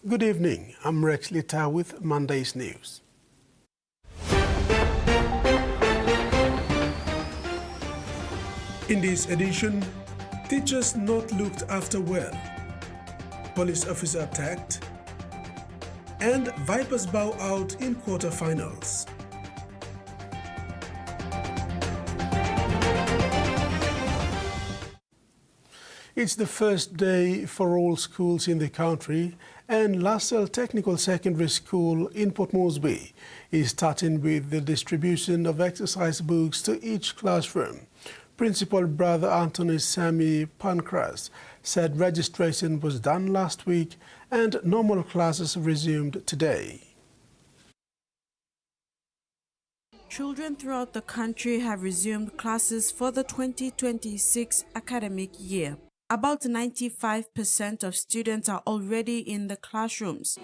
Good evening, I'm Rex Litta with Monday's news. In this edition, teachers not looked after well, police officer attacked, and Vipers bow out in quarterfinals. It's the first day for all schools in the country, and LaSalle Technical Secondary School in Port Moresby is starting with the distribution of exercise books to each classroom. Principal Brother Anthony Sami Pancras said registration was done last week and normal classes resumed today. Children throughout the country have resumed classes for the 2026 academic year. About 95% of students are already in the classrooms.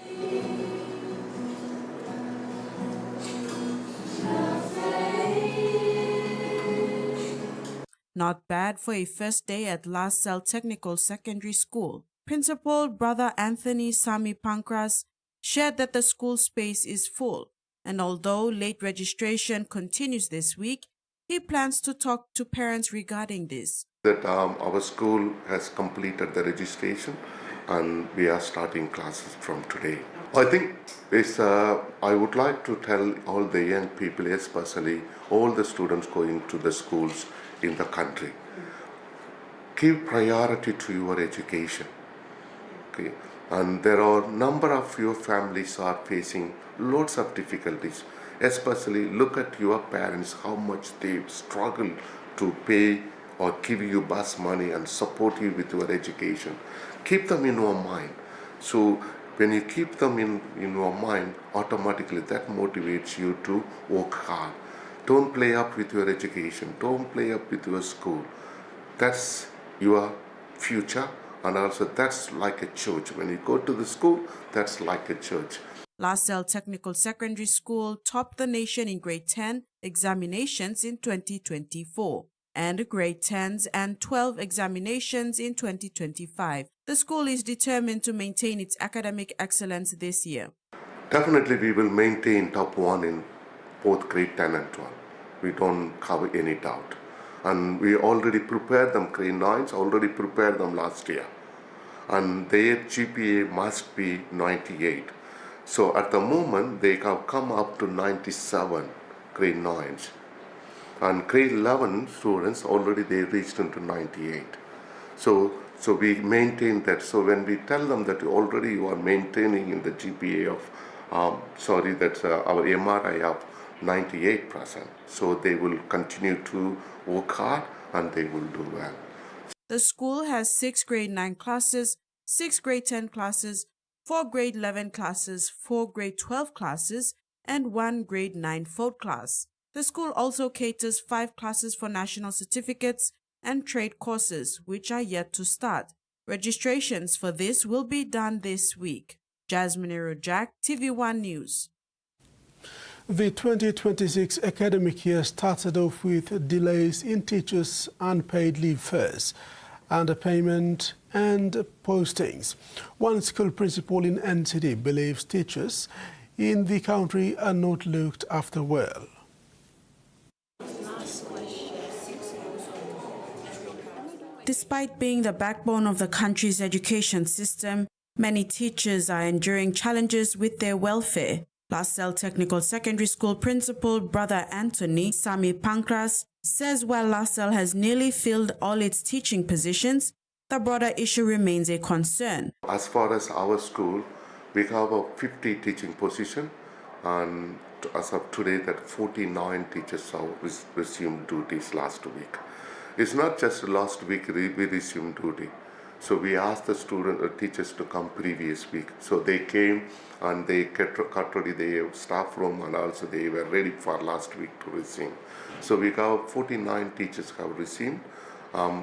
Not bad for a first day at LaSalle Technical Secondary School. Principal Brother Anthony Sami Pancras shared that the school space is full, and although late registration continues this week, he plans to talk to parents regarding this. That our school has completed the registration and we are starting classes from today. I think I would like to tell all the young people, especially all the students going to the schools in the country, give priority to your education. Okay, and there are a number of your families are facing lots of difficulties. Especially look at your parents, how much they struggle to pay or give you bus money and support you with your education. Keep them in your mind. So when you keep them in your mind, automatically that motivates you to work hard. Don't play up with your education. Don't play up with your school. That's your future, and also that's like a church. When you go to the school, that's like a church. LaSalle Technical Secondary School topped the nation in grade 10 examinations in 2024 and grade 10s and 12 examinations in 2025. The school is determined to maintain its academic excellence this year. Definitely we will maintain top 1 in both grade 10 and 12. We don't have any doubt. And we already prepared them, grade 9s already prepared them last year. And their GPA must be 98. So at the moment, they have come up to 97 grade 9s. And grade 11 students, already they reached into 98. So we maintain that. So when we tell them that already you are maintaining in the GPA of, our MRI of 98%. So they will continue to work hard and they will do well. The school has 6 grade 9 classes, 6 grade 10 classes, 4 grade 11 classes, 4 grade 12 classes, and 1 grade 9 fourth class. The school also caters 5 classes for national certificates and trade courses, which are yet to start. Registrations for this will be done this week. Jasmine Rojak, TVWAN News. The 2026 academic year started off with delays in teachers' unpaid leave fares, underpayment and postings. One school principal in NCD believes teachers in the country are not looked after well. Despite being the backbone of the country's education system, many teachers are enduring challenges with their welfare. LaSalle Technical Secondary School Principal Brother Anthony Sami Pancras says while LaSalle has nearly filled all its teaching positions, the broader issue remains a concern. As far as our school, we have a 50 teaching position, and as of today that 49 teachers have resumed duties last week. It's not just last week we resumed duty. So we asked the teachers to come previous week. So they came and they got ready their staff room, and also they were ready for last week to resume. So we have 49 teachers have resumed.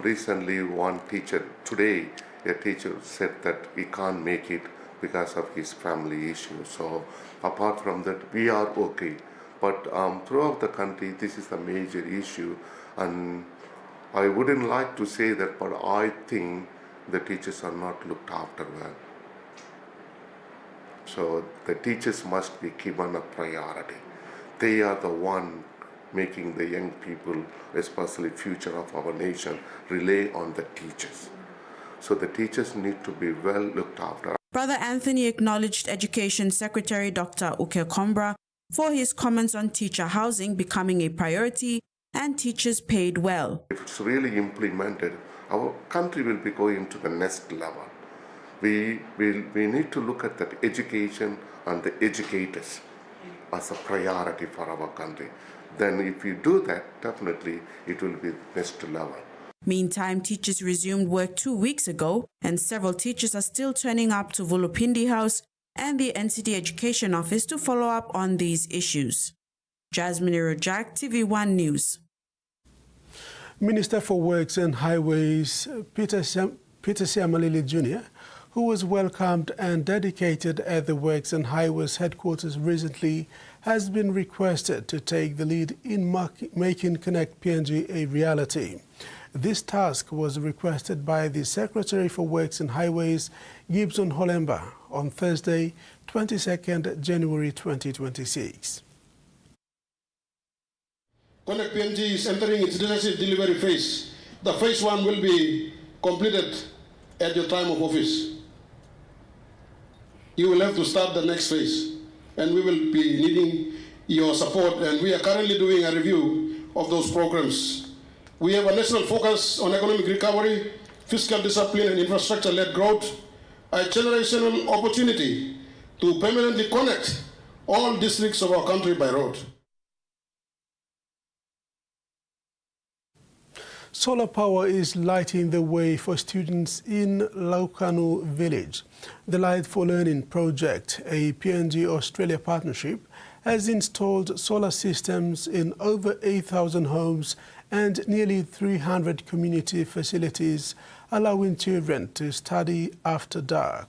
Recently one teacher, today a teacher said that he can't make it because of his family issues. So apart from that, we are okay. But throughout the country, this is a major issue, and I wouldn't like to say that, but I think the teachers are not looked after well. So the teachers must be given a priority. They are the one making the young people, especially future of our nation, rely on the teachers. So the teachers need to be well looked after. Brother Anthony acknowledged Education Secretary Dr. Uke Kombra for his comments on teacher housing becoming a priority and teachers paid well. If it's really implemented, our country will be going to the next level. We need to look at that education and the educators as a priority for our country. Then if you do that, definitely it will be next level. Meantime, teachers resumed work 2 weeks ago, and several teachers are still turning up to Vulupindi House and the NCT Education Office to follow up on these issues. Jasmine Rojak, TVWAN News. Minister for Works and Highways Peter Siamalili Jr., who was welcomed and dedicated at the Works and Highways headquarters recently, has been requested to take the lead in making Connect PNG a reality. This task was requested by the Secretary for Works and Highways, Gibson Holemba, on Thursday, 22nd January 2026. Connect PNG is entering its leadership delivery phase. The phase 1 will be completed at your time of office. You will have to start the next phase, and we will be needing your support, and we are currently doing a review of those programs. We have a national focus on economic recovery, fiscal discipline and infrastructure-led growth, a generational opportunity to permanently connect all districts of our country by road. Solar power is lighting the way for students in Laukanu village. The Light for Learning project, a PNG Australia partnership, has installed solar systems in over 8,000 homes and nearly 300 community facilities, allowing children to study after dark.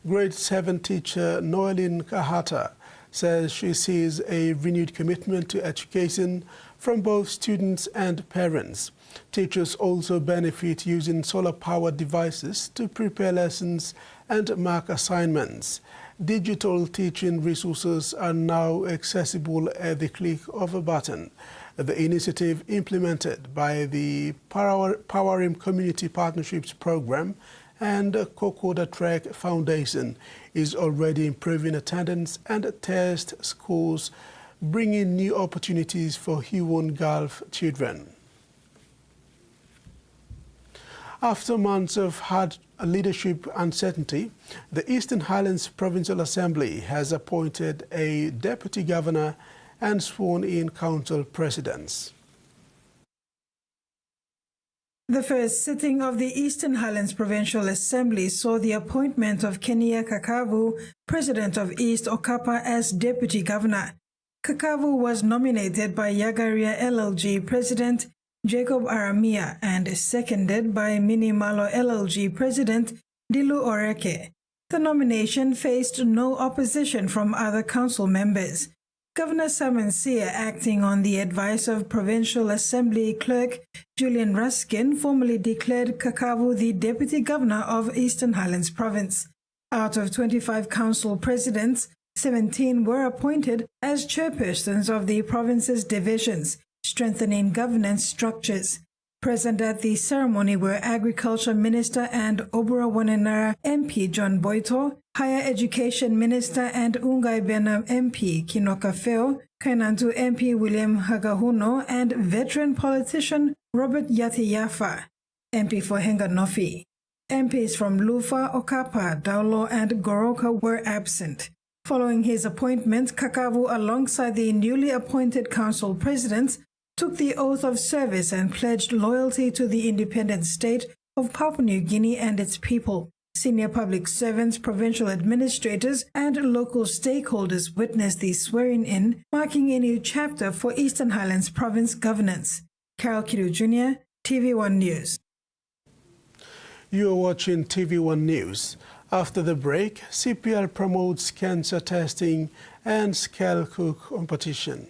Grade 7 teacher Noeline Kahata says she sees a renewed commitment to education from both students and parents. Teachers also benefit using solar-powered devices to prepare lessons and mark assignments. Digital teaching resources are now accessible at the click of a button. The initiative, implemented by the Powering Community Partnerships Program and Kokoda Trek Foundation, is already improving attendance and test scores, bringing new opportunities for Huon Gulf children. After months of hard leadership uncertainty, the Eastern Highlands Provincial Assembly has appointed a deputy governor and sworn in council presidents. The first sitting of the Eastern Highlands Provincial Assembly saw the appointment of Kenia Kakavu, president of East Okapa, as deputy governor. Kakavu was nominated by Yagaria LLG president Jacob Aramia and seconded by Minimalo LLG president Dilu Oreke. The nomination faced no opposition from other council members. Governor Simon Sear, acting on the advice of Provincial Assembly Clerk Julian Ruskin, formally declared Kakavu the Deputy Governor of Eastern Highlands Province. Out of 25 council presidents, 17 were appointed as chairpersons of the province's divisions, strengthening governance structures. Present at the ceremony were Agriculture Minister and Obura Wanenara MP John Boito, Higher Education Minister and Ungai Benam MP Kinoka Feo, Kainantu MP William Hagahuno, and veteran politician Robert Yati Yafa, MP for Henganofi. MPs from Lufa, Okapa, Daulo, and Goroka were absent. Following his appointment, Kakavu, alongside the newly appointed council presidents, took the oath of service and pledged loyalty to the independent state of Papua New Guinea and its people. Senior public servants, provincial administrators, and local stakeholders witnessed the swearing-in, marking a new chapter for Eastern Highlands Province governance. Carol Kidu Jr., TV1 News. You are watching TV1 News. After the break, CPR promotes cancer testing and scale cook competition.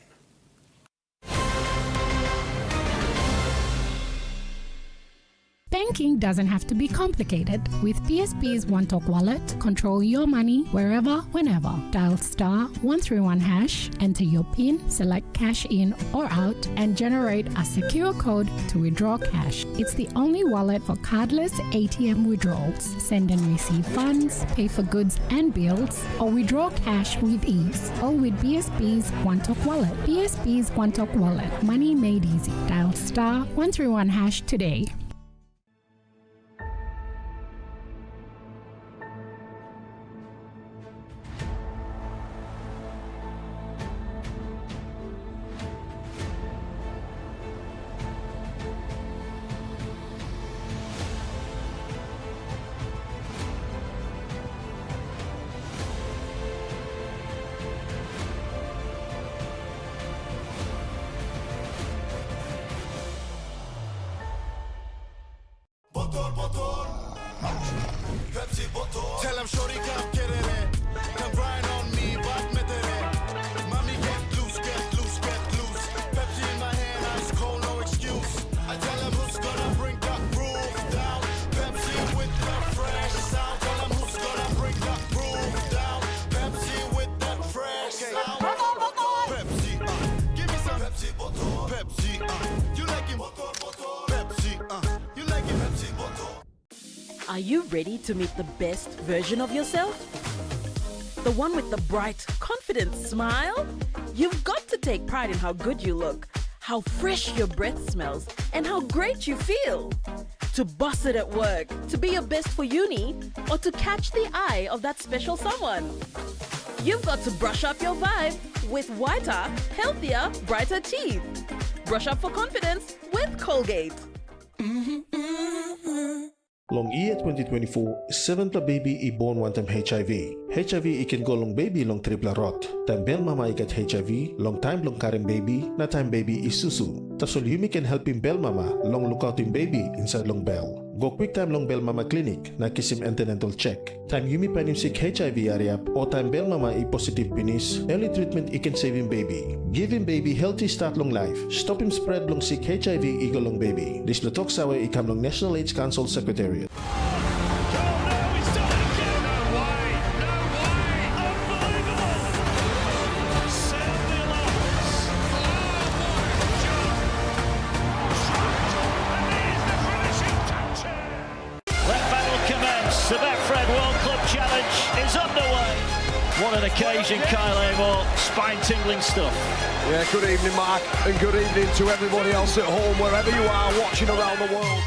Banking doesn't have to be complicated. With PSP's One Talk Wallet, control your money wherever, whenever. Dial *131#, enter your PIN, select cash in or out, and generate a secure code to withdraw cash. It's the only wallet for cardless ATM withdrawals. Send and receive funds, pay for goods and bills, or withdraw cash with ease. All with PSP's One Talk Wallet. PSP's One Talk Wallet. Money made easy. Dial *131# today. Tell him shorty come get it in. Come grind on me, but met it in. Mommy get loose, get loose, get loose. Pepsi in my hand, ice cold, no excuse. I tell him who's gonna bring the roof down. Pepsi with the fresh sound. Tell him who's gonna bring the roof down. Pepsi with the fresh sound. Pepsi, give me some Pepsi bottle. Pepsi, you like it? Pepsi, you like it? Pepsi bottle. Are you ready to meet the best version of yourself? The one with the bright, confident smile? You've got to take pride in how good you look, how fresh your breath smells, and how great you feel. To boss it at work, to be your best for uni, or to catch the eye of that special someone. You've got to brush up your vibe with whiter, healthier, brighter teeth. Brush up for confidence with Colgate. Long year 2024, 7 pla baby I born one time HIV. HIV I can go long baby long triple rot. Time bel mama I get HIV, long time long carrying baby, na time baby I susu. Tasol Yumi can help him bel mama, long look out him baby inside long bell. Go quick time long bell mama clinic, na kiss him antenatal check. Time Yumi pan him sick HIV area, or time bell mama I positive penis, early treatment I can save him baby. Give him baby healthy start long life. Stop him spread long sick HIV I go long baby. This lutok sawa I come long National AIDS Council Secretariat. The Betfred World Club Challenge is underway. What an occasion, Kyle Amor. Spine-tingling stuff. Yeah, good evening, Mark, and good evening to everybody else at home, wherever you are watching around the world.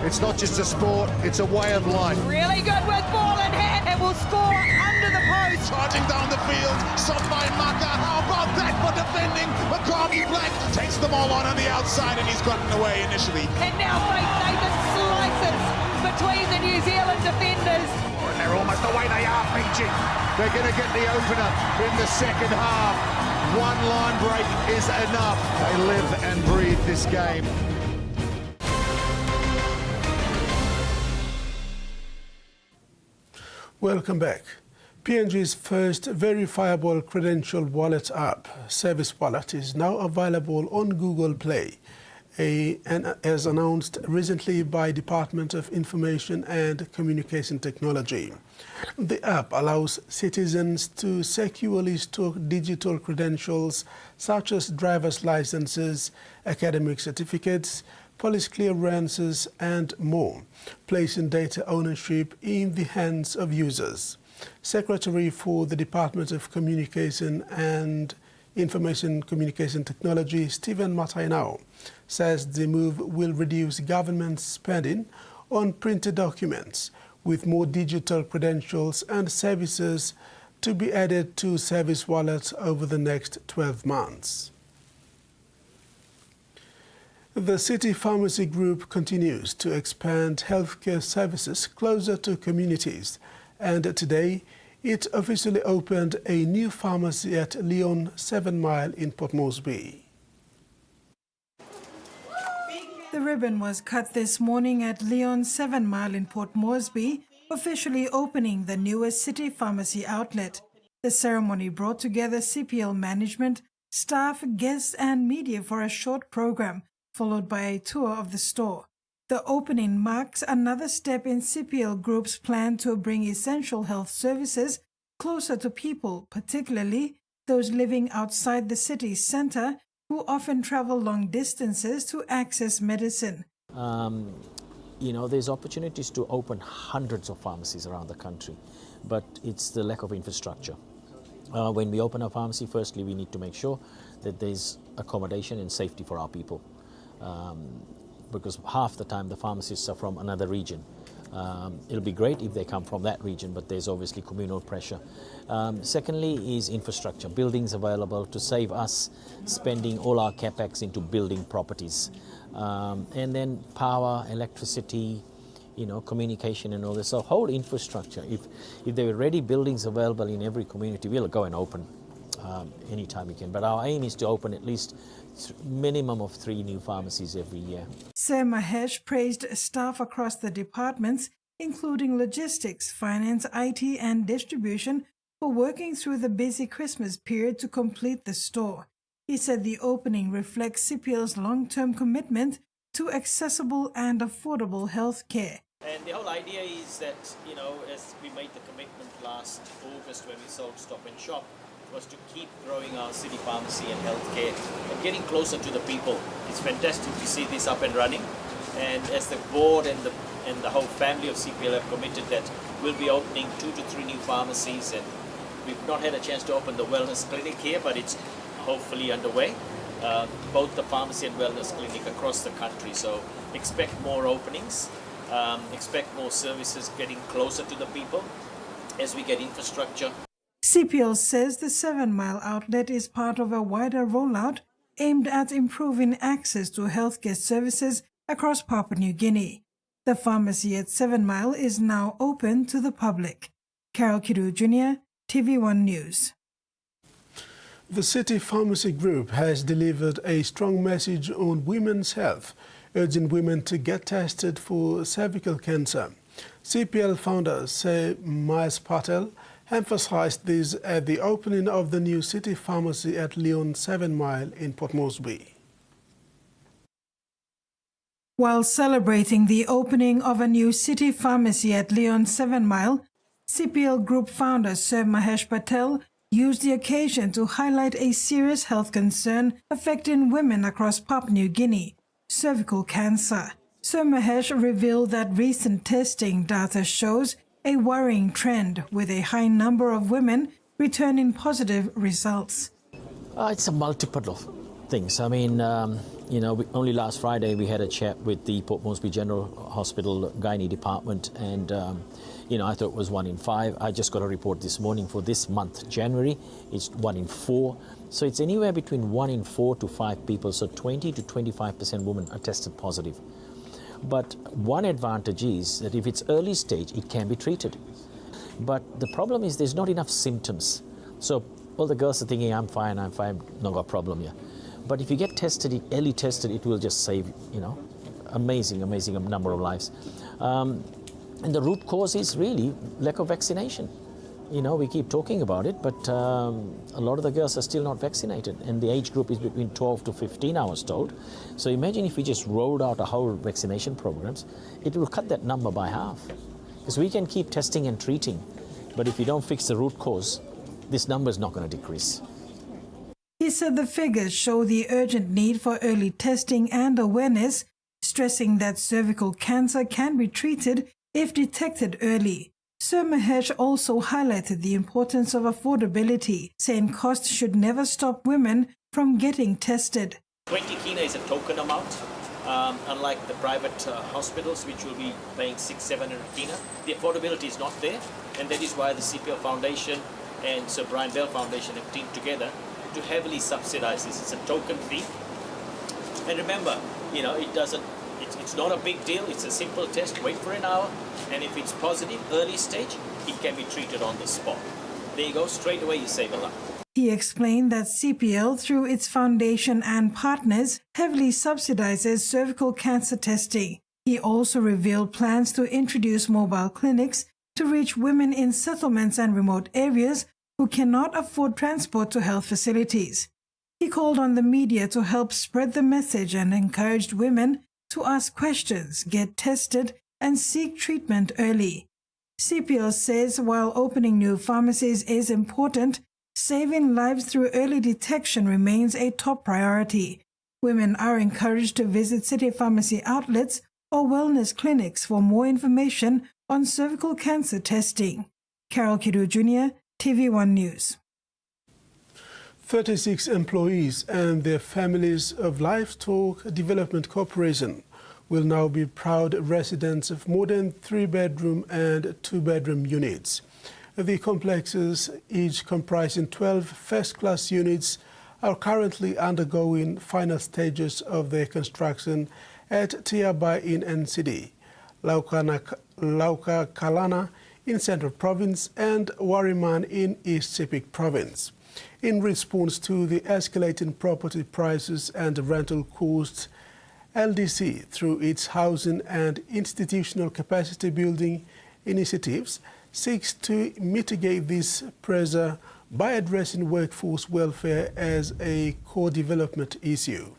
It's not just a sport, it's a way of life. Really good with ball in hand and will score under the post. Charging down the field, some by Maka. How about that for defending? McCarthy Black takes them all on the outside and he's gotten away initially. And now Faith Nathan slices between the New Zealand defenders. And they're almost the way they are, Fiji. They're going to get the opener in the second half. One line break is enough. They live and breathe this game. Welcome back. PNG's first verifiable credential wallet app, Service Wallet, is now available on Google Play, and as announced recently by Department of Information and Communication Technology. The app allows citizens to securely store digital credentials such as driver's licenses, academic certificates, police clearances, and more, placing data ownership in the hands of users. Secretary for the Department of Communication and Information Communication Technology, Stephen Matainao, says the move will reduce government spending on printed documents, with more digital credentials and services to be added to Service Wallet over the next 12 months. The City Pharmacy Group continues to expand healthcare services closer to communities, and today it officially opened a new pharmacy at Leon 7 Mile in Port Moresby. The ribbon was cut this morning at Leon 7 Mile in Port Moresby, officially opening the newest City Pharmacy outlet. The ceremony brought together CPL management, staff, guests and media for a short program, followed by a tour of the store. The opening marks another step in CPL Group's plan to bring essential health services closer to people, particularly those living outside the city centre who often travel long distances to access medicine. There's opportunities to open hundreds of pharmacies around the country, but it's the lack of infrastructure. When we open a pharmacy, firstly, we need to make sure that there's accommodation and safety for our people, because half the time the pharmacists are from another region. It'll be great if they come from that region, but there's obviously communal pressure. Secondly is infrastructure, buildings available to save us spending all our capex into building properties. And then power, electricity, communication and all this. So whole infrastructure. If there were ready buildings available in every community, we'll go and open anytime we can. But our aim is to open at least minimum of 3 new pharmacies every year. Sir Mahesh praised staff across the departments, including logistics, finance, IT and distribution, for working through the busy Christmas period to complete the store. He said the opening reflects CPL's long-term commitment to accessible and affordable health care. And the whole idea is that, as we made the commitment last August when we sold Stop and Shop, was to keep growing our city pharmacy and healthcare and getting closer to the people. It's fantastic to see this up and running. And as the board and the whole family of CPL have committed that we'll be opening 2 to 3 new pharmacies, and we've not had a chance to open the wellness clinic here, but it's hopefully underway. Both the pharmacy and wellness clinic across the country. So expect more openings, expect more services getting closer to the people as we get infrastructure. CPL says the 7 Mile outlet is part of a wider rollout aimed at improving access to healthcare services across Papua New Guinea. The pharmacy at 7 Mile is now open to the public. Carol Kidu Jr., TV1 News. The City Pharmacy Group has delivered a strong message on women's health, urging women to get tested for cervical cancer. CPL founder Sir Mahesh Patel emphasized this at the opening of the new City Pharmacy at Leon 7 Mile in Port Moresby. While celebrating the opening of a new City Pharmacy at Leon 7 Mile, CPL Group founder Sir Mahesh Patel used the occasion to highlight a serious health concern affecting women across Papua New Guinea, cervical cancer. Sir Mahesh revealed that recent testing data shows a worrying trend with a high number of women returning positive results. It's a multiple of things. I mean, only last Friday we had a chat with the Port Moresby General Hospital Gynae department, and I thought it was 1 in 5. I just got a report this morning for this month, January, it's 1 in 4. So it's anywhere between 1 in 4 to 5 people, so 20 to 25% women are tested positive. But one advantage is that if it's early stage, it can be treated. But the problem is there's not enough symptoms. So all the girls are thinking, I'm fine, not got a problem here. But if you get tested, early tested, it will just save, amazing number of lives. And the root cause is really lack of vaccination. We keep talking about it, but a lot of the girls are still not vaccinated, and the age group is between 12 to 15, I was told. So imagine if we just rolled out a whole vaccination programs, it will cut that number by half. Because we can keep testing and treating, but if you don't fix the root cause, this number is not going to decrease. He said the figures show the urgent need for early testing and awareness, stressing that cervical cancer can be treated if detected early. Sir Mahesh also highlighted the importance of affordability, saying costs should never stop women from getting tested. 20 kina is a token amount, unlike the private hospitals, which will be paying 600-700 kina. The affordability is not there, and that is why the CPL Foundation and Sir Brian Bell Foundation have teamed together to heavily subsidize this. It's a token fee. And remember, it's not a big deal. It's a simple test. Wait for an hour, and if it's positive, early stage, it can be treated on the spot. There you go. Straight away, you save a life. He explained that CPL, through its foundation and partners, heavily subsidizes cervical cancer testing. He also revealed plans to introduce mobile clinics to reach women in settlements and remote areas who cannot afford transport to health facilities. He called on the media to help spread the message and encouraged women to ask questions, get tested, and seek treatment early. CPO says while opening new pharmacies is important, saving lives through early detection remains a top priority. Women are encouraged to visit city pharmacy outlets or wellness clinics for more information on cervical cancer testing. Carol Kidu Jr., TVWAN News. 36 employees and their families of Livestock Development Corporation will now be proud residents of modern 3-bedroom and 2-bedroom units. The complexes, each comprising 12 first-class units, are currently undergoing final stages of their construction at Tiabai in NCD, Lauka Kalana in Central Province, and Wariman in East Sepik Province. In response to the escalating property prices and rental costs, LDC, through its housing and institutional capacity building initiatives, seeks to mitigate this pressure by addressing workforce welfare as a core development issue.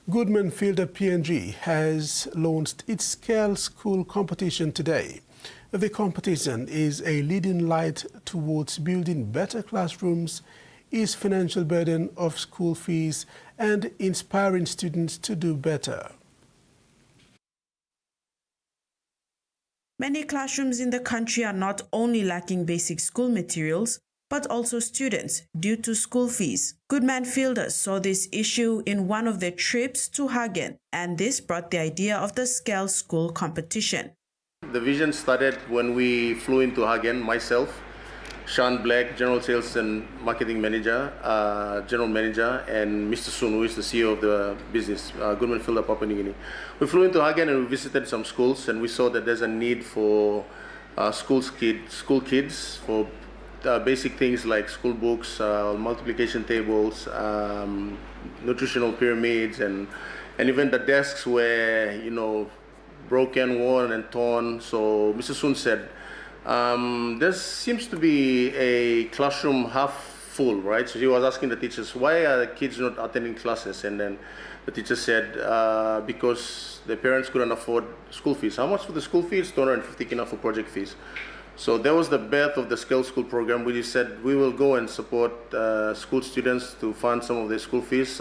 Goodman Fielder PNG has launched its Scale School competition today. The competition is a leading light towards building better classrooms, ease financial burden of school fees, and inspiring students to do better. Many classrooms in the country are not only lacking basic school materials, but also students due to school fees. Goodman Fielders saw this issue in one of their trips to Hagen, and this brought the idea of the Scale School competition. The vision started when we flew into Hagen, myself, Sean Black, General Sales and Marketing Manager, General Manager, and Mr. Sun, who is the CEO of the business, Goodman Fielder Papua New Guinea. We flew into Hagen and we visited some schools, and we saw that there's a need for school kids for basic things like school books, multiplication tables, nutritional pyramids, and even the desks were, broken, worn, and torn. So Mr. Sun said, there seems to be a classroom half full, right? So he was asking the teachers, why are the kids not attending classes? And then the teacher said, because the parents couldn't afford school fees. How much for the school fees? 250 kina for project fees. So that was the birth of the Scale School program. We said we will go and support school students to fund some of their school fees.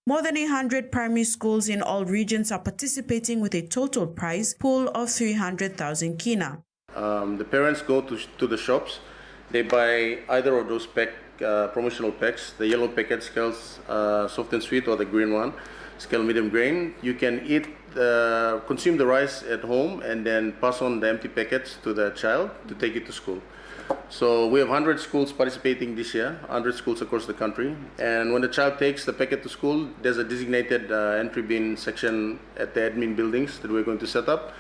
More than 100 primary schools in all regions are participating with a total prize pool of 300,000 kina. The parents go to the shops. They buy either of those promotional packs, the yellow packet Scales soft and sweet, or the green one, Scale medium grain. You can consume the rice at home and then pass on the empty packets to the child to take it to school. So we have 100 schools participating this year, 100 schools across the country. And when the child takes the packet to school, there's a designated entry bin section at the admin buildings that we're going to set up,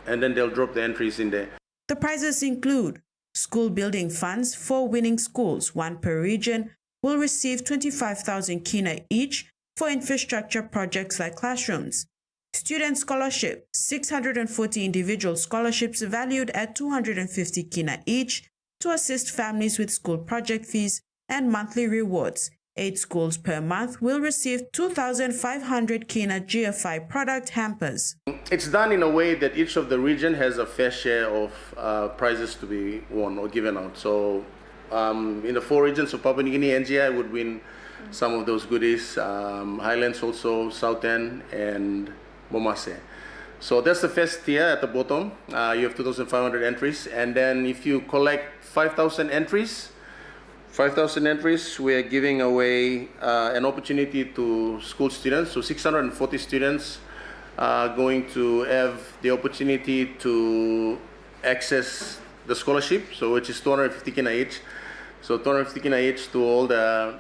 and then they'll drop the entries in there. The prizes include school building funds. 4 winning schools, 1 per region, will receive 25,000 kina each for infrastructure projects like classrooms. Student scholarship, 640 individual scholarships valued at 250 kina each to assist families with school project fees, and monthly rewards. 8 schools per month will receive 2,500 kina GFI product hampers. It's done in a way that each of the region has a fair share of prizes to be won or given out. So in the 4 regions of Papua New Guinea, NGI would win some of those goodies, Highlands also, Southern, and Bomase. So that's the first tier at the bottom. You have 2,500 entries, and then if you collect 5,000 entries, we are giving away an opportunity to school students. So 640 students are going to have the opportunity to access the scholarship, so which is 250 kina each. So 250 kina each to all the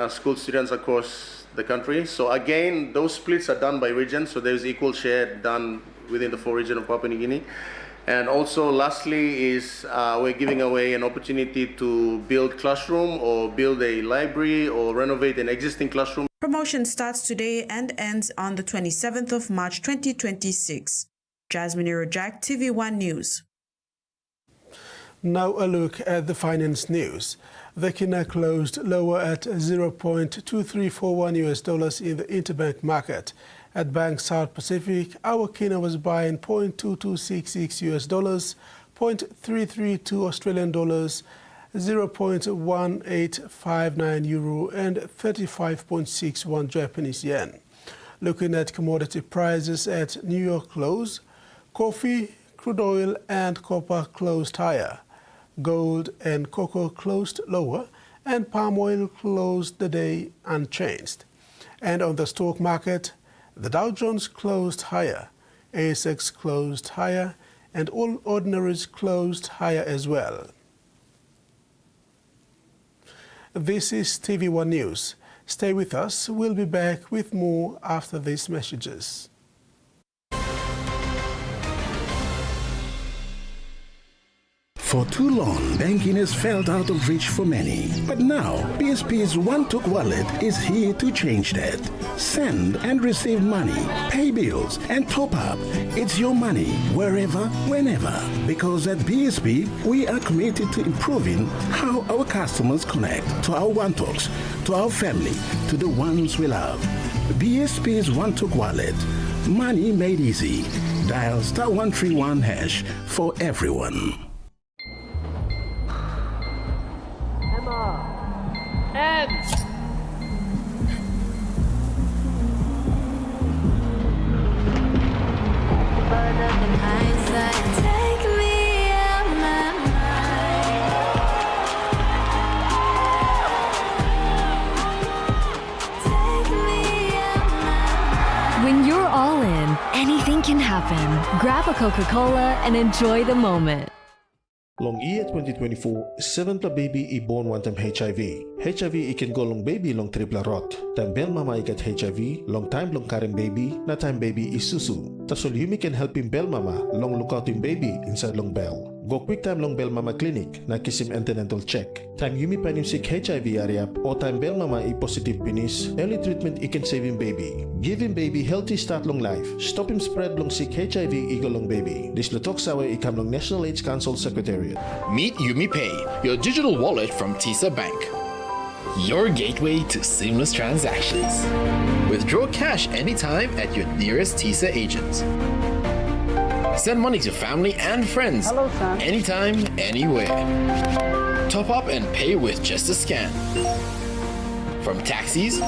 school students across the country. So again, those splits are done by region, so there's equal share done within the 4 regions of Papua New Guinea. And also lastly is we're giving away an opportunity to build classroom or build a library or renovate an existing classroom. Promotion starts today and ends on the 27th of March 2026. Jasmine Irojak, TV1 News. Now a look at the finance news. The Kina closed lower at 0.2341 US dollars in the interbank market. At Bank South Pacific, our Kina was buying 0.2266 US dollars, 0.332 Australian dollars, 0.1859 euro and 35.61 Japanese yen. Looking at commodity prices at New York close, coffee, crude oil and copper closed higher. Gold and cocoa closed lower and palm oil closed the day unchanged. And on the stock market, the Dow Jones closed higher, ASX closed higher and all ordinaries closed higher as well. This is TV1 News. Stay with us. We'll be back with more after these messages. For too long, banking has felt out of reach for many. But now, PSP's One-Took Wallet is here to change that. Send and receive money, pay bills, and top up. It's your money, wherever, whenever. Because at PSP, we are committed to improving how our customers connect to our One-Toks, to our family, to the ones we love. PSP's One-Took Wallet. Money made easy. Dial *131# for everyone. When you're all in, anything can happen. Grab a Coca-Cola and enjoy the moment. Long year 2024, 7 baby born one time HIV. HIV ikan go long baby long triple rot. Time bel mama ikat HIV, long time long karing baby, na time baby is susu. Tasol yumi can help him bel mama long look out him baby inside long bell. Go quick time long bel mama clinic na kiss him antenatal check. Time yumi pan him sick HIV area o time bel mama i positive penis. Early treatment ikan save him baby. Give him baby healthy start long life. Stop him spread long sick HIV ego long baby. This lutok sawa ikam long National AIDS Council Secretariat. Meet YumiPay, your digital wallet from TISA Bank. Your gateway to seamless transactions. Withdraw cash anytime at your nearest TISA agent. Send money to family and friends anytime, anywhere. Top up and pay with just a scan. From taxis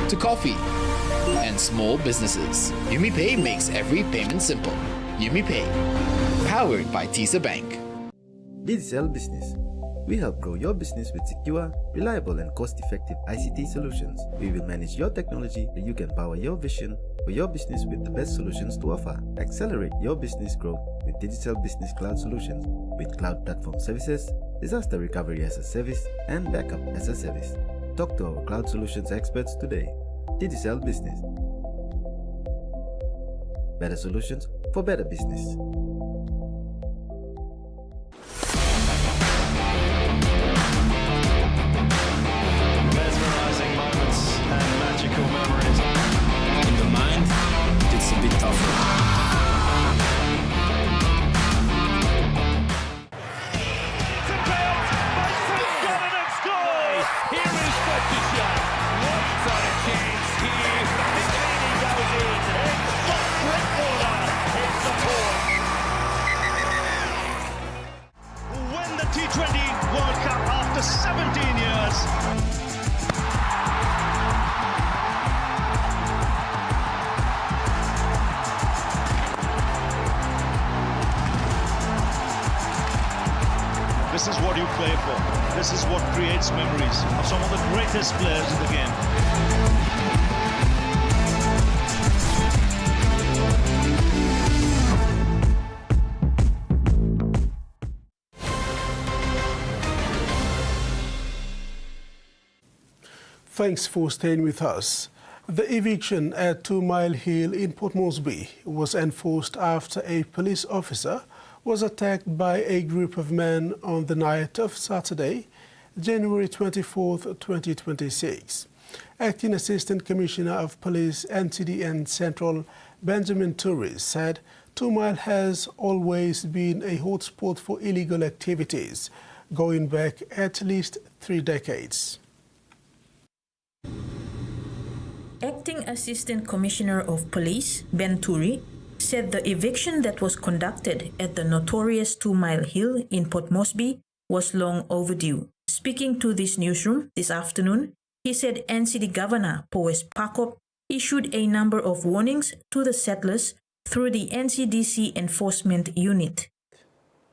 to coffee and small businesses, YumiPay makes every payment simple. YumiPay, powered by TISA Bank. Digicel Business. We help grow your business with secure, reliable and cost-effective ICT solutions. We will manage your technology so you can power your vision for your business with the best solutions to offer. Accelerate your business growth with Digicel Business Cloud Solutions with cloud platform services, disaster recovery as a service and backup as a service. Talk to our cloud solutions experts today. Digicel Business. Better solutions for better business. Magical memories. In the mind, it's a bit tougher. Here is Fettisha. What a chance here. McKinney goes in. It's Drinkwater. It's the point. Win the T20 World Cup after 17 years. This is what you play for. This is what creates memories of some of the greatest players in the game. Thanks for staying with us. The eviction at 2 Mile Hill in Port Moresby was enforced after a police officer was attacked by a group of men on the night of Saturday, January 24, 2026. Acting Assistant Commissioner of Police, NCD and Central, Benjamin Touris, said 2 Mile has always been a hotspot for illegal activities, going back at least 3 decades. Acting Assistant Commissioner of Police, Ben Turi, said the eviction that was conducted at the notorious 2 Mile Hill in Port Moresby was long overdue. Speaking to this newsroom this afternoon, he said NCD Governor Powes Pakop issued a number of warnings to the settlers through the NCDC Enforcement Unit.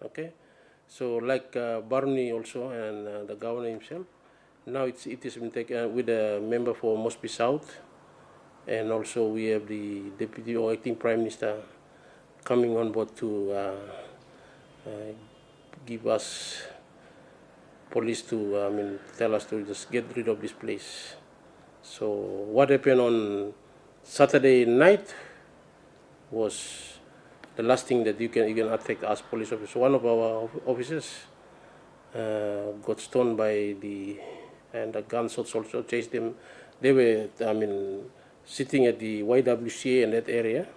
Okay, so like Barney also and the governor himself, now it has been taken with a member for Moresby South, and also we have the Deputy or Acting Prime Minister coming on board to give us police to tell us to just get rid of this place. So what happened on Saturday night was the last thing that you can attack us police officers. One of our officers got stoned by and the gunshots also chased them. They were sitting at the YWCA in that area,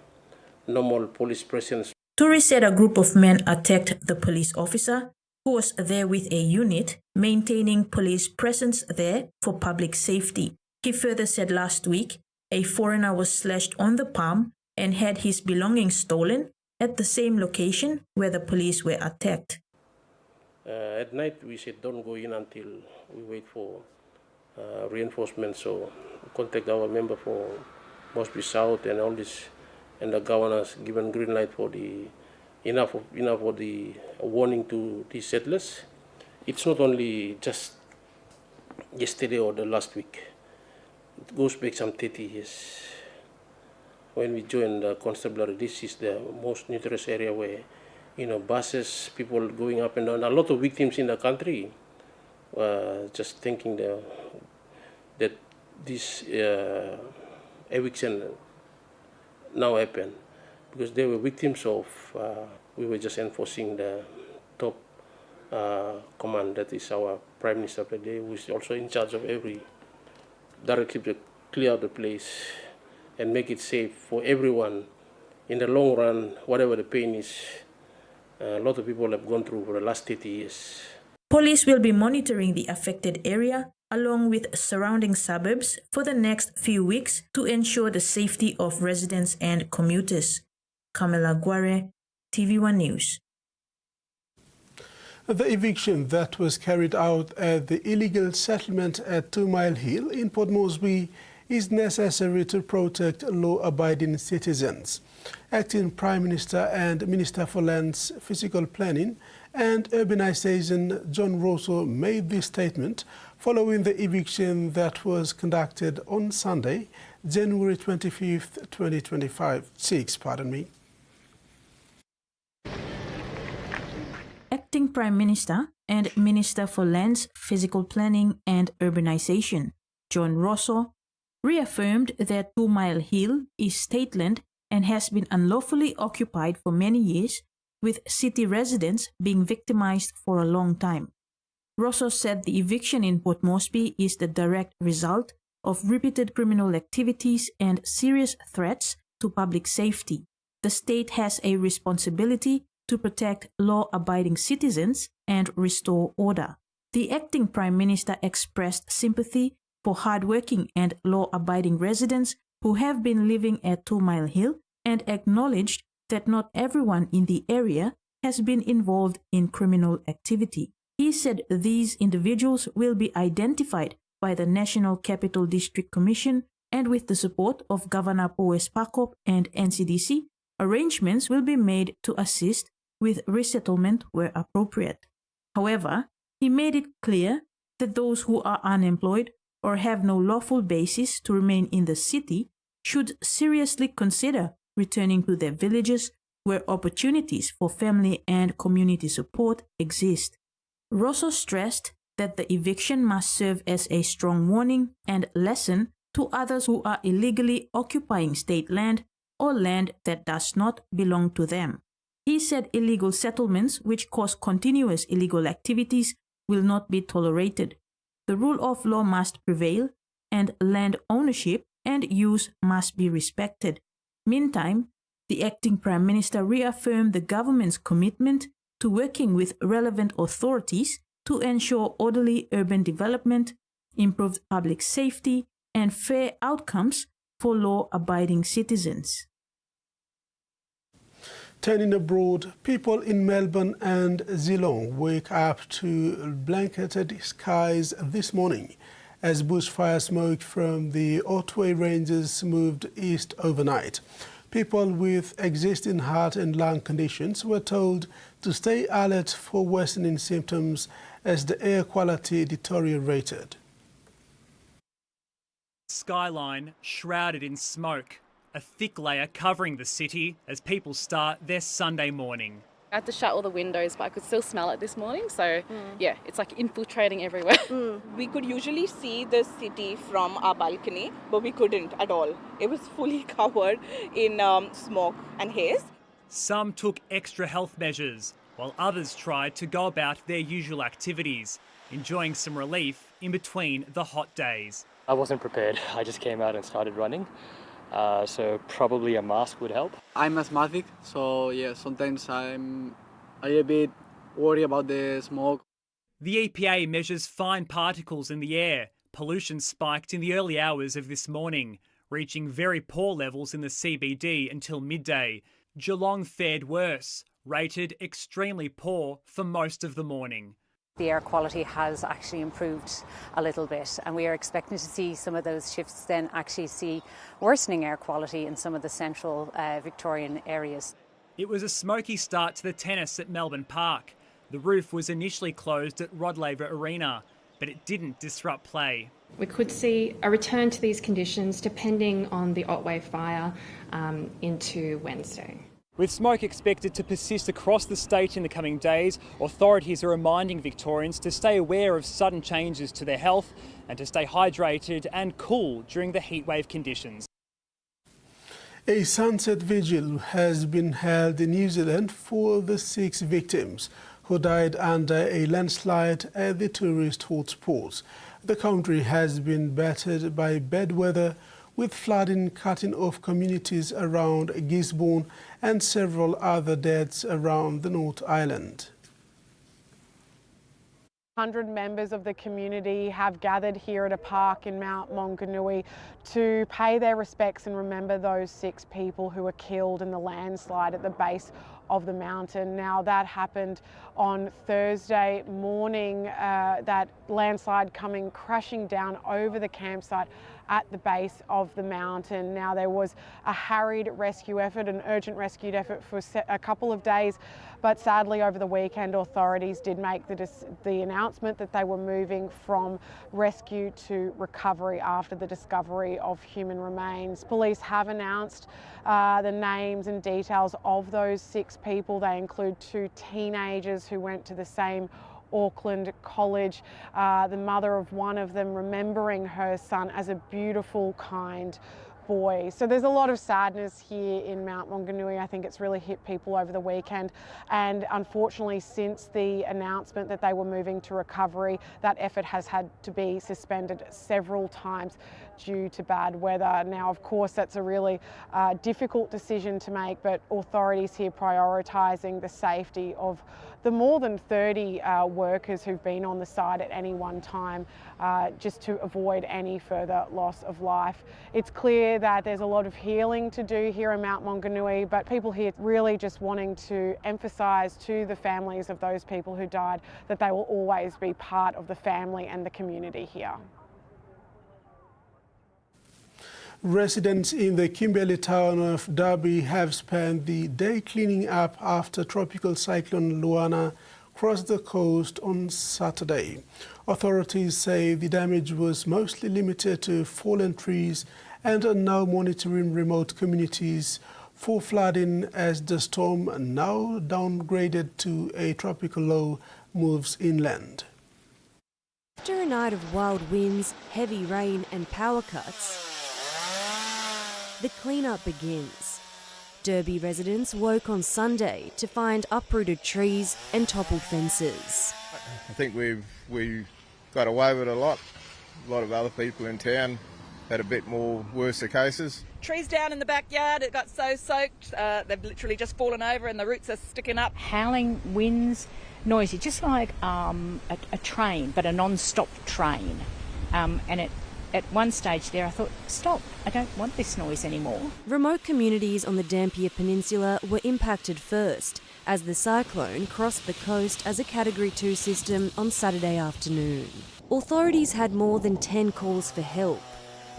normal police presence. Turi said a group of men attacked the police officer who was there with a unit maintaining police presence there for public safety. He further said last week a foreigner was slashed on the palm and had his belongings stolen at the same location where the police were attacked. At night we said don't go in until we wait for reinforcement, so we contact our member for Moresby South and all this, and the governor's given green light for the enough for the warning to the settlers. It's not only just yesterday or the last week. It goes back some 30 years. When we joined the constabulary, this is the most notorious area where, buses, people going up and down. A lot of victims in the country just thinking that this eviction now happened because they were victims of, we were just enforcing the top command, that is our Prime Minister of the day, who is also in charge of every directive to clear the place and make it safe for everyone. In the long run, whatever the pain is, a lot of people have gone through for the last 30 years. Police will be monitoring the affected area along with surrounding suburbs for the next few weeks to ensure the safety of residents and commuters. Kamela Guare, TVWAN News. The eviction that was carried out at the illegal settlement at 2 Mile Hill in Port Moresby is necessary to protect law-abiding citizens. Acting Prime Minister and Minister for Lands, Physical Planning and Urbanization John Rosso made this statement following the eviction that was conducted on Sunday, January 25th, 2026. Acting Prime Minister and Minister for Lands, Physical Planning and Urbanization John Rosso reaffirmed that 2 Mile Hill is state land and has been unlawfully occupied for many years, with city residents being victimized for a long time. Rosso said the eviction in Port Moresby is the direct result of repeated criminal activities and serious threats to public safety. The state has a responsibility to protect law-abiding citizens and restore order. The acting Prime Minister expressed sympathy for hardworking and law-abiding residents who have been living at 2 Mile Hill and acknowledged that not everyone in the area has been involved in criminal activity. He said these individuals will be identified by the National Capital District Commission, and with the support of Governor Powes Pakop and NCDC, arrangements will be made to assist with resettlement where appropriate. However, he made it clear that those who are unemployed or have no lawful basis to remain in the city should seriously consider returning to their villages where opportunities for family and community support exist. Rosso stressed that the eviction must serve as a strong warning and lesson to others who are illegally occupying state land or land that does not belong to them. He said illegal settlements which cause continuous illegal activities will not be tolerated. The rule of law must prevail, and land ownership and use must be respected. Meantime, The acting Prime Minister reaffirmed the government's commitment to working with relevant authorities to ensure orderly urban development, improved public safety, and fair outcomes for law-abiding citizens. Turning abroad, people in Melbourne and Geelong wake up to blanketed skies this morning as bushfire smoke from the Otway Ranges moved east overnight. People with existing heart and lung conditions were told to stay alert for worsening symptoms as the air quality deteriorated. Skyline shrouded in smoke, a thick layer covering the city as people start their Sunday morning. I had to shut all the windows, but I could still smell it this morning. So, yeah, it's like infiltrating everywhere. We could usually see the city from our balcony, but we couldn't at all. It was fully covered in smoke and haze. Some took extra health measures, while others tried to go about their usual activities, enjoying some relief in between the hot days. I wasn't prepared. I just came out and started running. So probably a mask would help. I'm asthmatic, so yeah, sometimes I'm a little bit worried about the smoke. The EPA measures fine particles in the air. Pollution spiked in the early hours of this morning, reaching very poor levels in the CBD until midday. Geelong fared worse, rated extremely poor for most of the morning. The air quality has actually improved a little bit, and we are expecting to see some of those shifts then actually see worsening air quality in some of the central Victorian areas. It was a smoky start to the tennis at Melbourne Park. The roof was initially closed at Rod Laver Arena, but it didn't disrupt play. We could see a return to these conditions depending on the Otway fire into Wednesday. With smoke expected to persist across the state in the coming days, authorities are reminding Victorians to stay aware of sudden changes to their health and to stay hydrated and cool during the heatwave conditions. A sunset vigil has been held in New Zealand for the 6 victims who died under a landslide at the tourist hotspots. The country has been battered by bad weather, with flooding cutting off communities around Gisborne and several other deaths around the North Island. 100 members of the community have gathered here at a park in Mount Maunganui to pay their respects and remember those 6 people who were killed in the landslide at the base of the mountain. Now, that happened on Thursday morning, that landslide coming crashing down over the campsite at the base of the mountain. Now, there was a harried rescue effort, an urgent rescue effort for a couple of days, but sadly over the weekend authorities did make the announcement that they were moving from rescue to recovery after the discovery of human remains. Police have announced the names and details of those 6 people. They include 2 teenagers who went to the same Auckland college, the mother of one of them remembering her son as a beautiful, kind boy. So there's a lot of sadness here in Mount Maunganui. I think it's really hit people over the weekend, and unfortunately since the announcement that they were moving to recovery, that effort has had to be suspended several times due to bad weather. Now, of course, that's a really difficult decision to make, but authorities here prioritising the safety of the more than 30 workers who've been on the site at any one time, just to avoid any further loss of life. It's clear that there's a lot of healing to do here in Mount Maunganui, but people here really just wanting to emphasise to the families of those people who died that they will always be part of the family and the community here. Residents in the Kimberley town of Derby have spent the day cleaning up after tropical cyclone Luana crossed the coast on Saturday. Authorities say the damage was mostly limited to fallen trees and are now monitoring remote communities for flooding as the storm, now downgraded to a tropical low, moves inland. After a night of wild winds, heavy rain and power cuts, the clean-up begins. Derby residents woke on Sunday to find uprooted trees and toppled fences. I think we've got away with a lot of other people in town had a bit more worse cases. Trees down in the backyard, it got so soaked, they've literally just fallen over and the roots are sticking up. Howling winds, noisy, just like a train, but a non-stop train. And at one stage there I thought, stop, I don't want this noise anymore. Remote communities on the Dampier Peninsula were impacted first as the cyclone crossed the coast as a Category 2 system on Saturday afternoon. Authorities had more than 10 calls for help.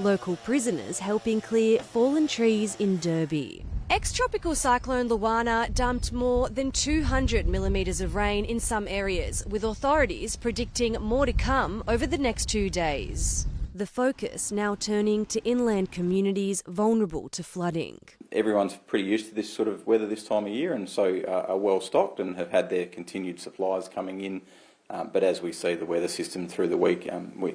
Local prisoners helping clear fallen trees in Derby. Ex-tropical cyclone Luana dumped more than 200 millimetres of rain in some areas, with authorities predicting more to come over the next 2 days. The focus now turning to inland communities vulnerable to flooding. Everyone's pretty used to this sort of weather this time of year and so are well stocked and have had their continued supplies coming in. But as we see the weather system through the week,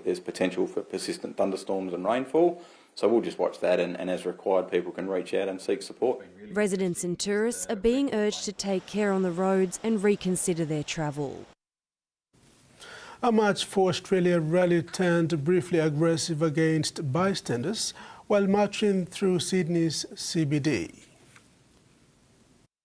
there's potential for persistent thunderstorms and rainfall. So we'll just watch that and as required, people can reach out and seek support. Residents and tourists are being urged to take care on the roads and reconsider their travel. A March for Australia rally turned briefly aggressive against bystanders while marching through Sydney's CBD.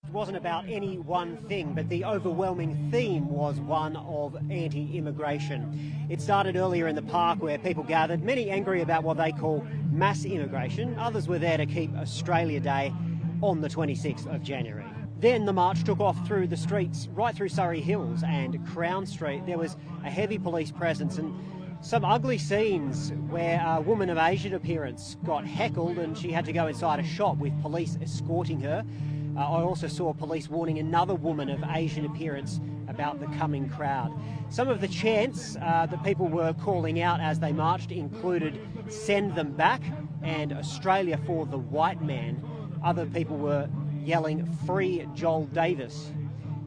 It wasn't about any one thing, but the overwhelming theme was one of anti-immigration. It started earlier in the park where people gathered, many angry about what they call mass immigration. Others were there to keep Australia Day on the 26th of January. Then the march took off through the streets, right through Surrey Hills and Crown Street. There was a heavy police presence and some ugly scenes where a woman of Asian appearance got heckled and she had to go inside a shop with police escorting her. I also saw police warning another woman of Asian appearance about the coming crowd. Some of the chants that people were calling out as they marched included "Send them back" and "Australia for the white man." Other people were yelling "Free Joel Davis."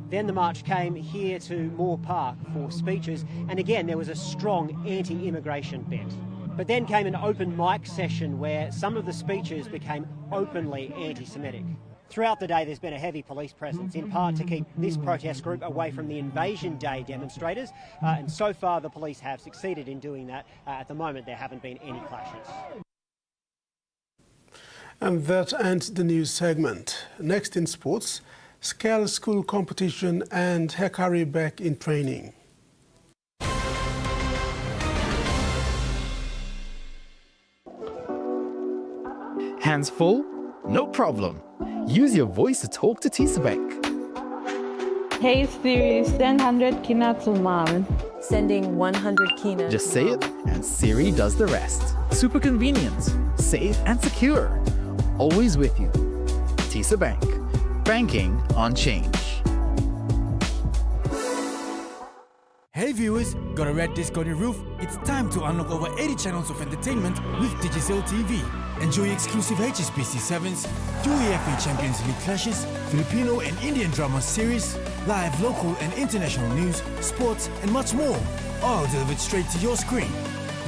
Then the march came here to Moore Park for speeches, and again there was a strong anti-immigration bent. But then came an open mic session where some of the speeches became openly anti-Semitic. Throughout the day there's been a heavy police presence, in part to keep this protest group away from the Invasion Day demonstrators, and so far the police have succeeded in doing that. At the moment there haven't been any clashes. And that ends the news segment. Next in sports, Scale School competition and Hekari back in training. Hands full? No problem. Use your voice to talk to TISA Bank. Hey Siri, send 100 kina to mom. Sending 100 kina. Just say it and Siri does the rest. Super convenient, safe and secure. Always with you. TISA Bank. Banking on change. Hey viewers, got a red disc on your roof? It's time to unlock over 80 channels of entertainment with Digicel TV. Enjoy exclusive HSBC 7s, UEFA Champions League clashes, Filipino and Indian drama series, live local and international news, sports and much more. All delivered straight to your screen.